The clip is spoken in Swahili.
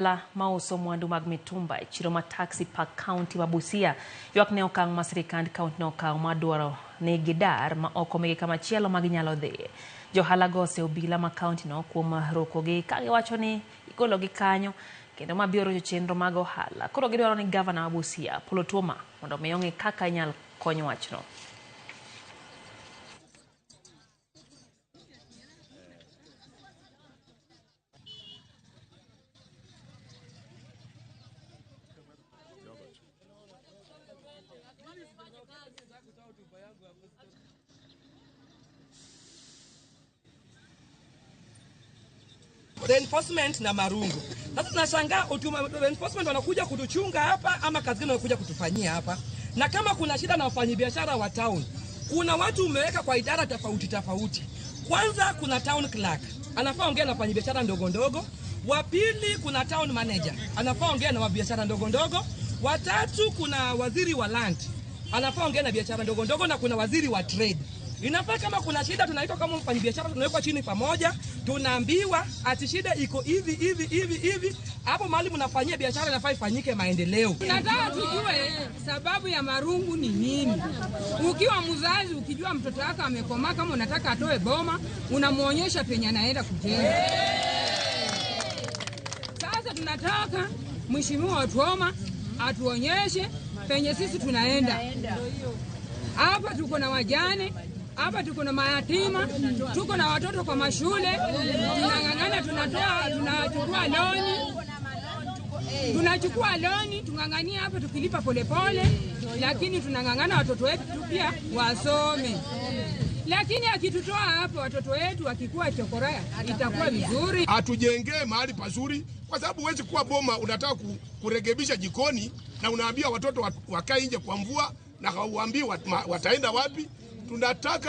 La mauso mwandu mag mitumba chiro ma taxi park county wa Busia ywak ne okang' ma sirikand county no okang' madwaro ne gidar ma oko mege kama chielo mag nyalo dhi. Johala go ose obila ma county no kuom rokogi ka giwacho ni igologi kanyo kendo mabiro chenro mag ohala. Koro gidwaro ni governor wa Busia Paul Otuoma mondo omi ong'e kaka inyal kony wachno. Reinforcement na marungu. Sasa tunashangaa reinforcement wanakuja kutuchunga hapa ama kazi gani wanakuja kutufanyia hapa. Na kama kuna shida na wafanyabiashara wa town, kuna watu umeweka kwa idara tofauti. Kwanza kuna town clerk, anafaa ongea na wafanyabiashara ndogo ndogo. Wa pili kuna town manager, anafaa ongea na wabiashara ndogo ndogo. Wa tatu kuna waziri wa land, anafaa ongea na biashara ndogo ndogo, na kuna waziri wa trade. Inafaa kama kuna shida tunaitwa kama mfanyabiashara, tunawekwa chini pamoja, tunaambiwa ati shida iko hivi. Hapo mahali mnafanyia biashara inafaa ifanyike maendeleo. Nataka tujue sababu ya marungu ni nini. Ukiwa mzazi ukijua mtoto wako amekomaa, kama unataka atoe boma, unamuonyesha penye anaenda kujenga. Sasa tunataka Mheshimiwa Otuoma atuonyeshe penye sisi tunaenda. Hapa tuko na wajane, hapa tuko na mayatima, tuko na watoto kwa mashule, tunang'ang'ana tunachukua loni, tung'ang'ania hapa tukilipa polepole, lakini tunang'ang'ana watoto wetu pia wasome. Lakini akitutoa hapa watoto wetu wakikuwa chokoraya itakuwa vizuri. Atujengee mahali pazuri, kwa sababu huwezi kuwa boma unataka kurekebisha jikoni na unaambia watoto wakae nje kwa mvua na hauambii wataenda wapi. Tunataka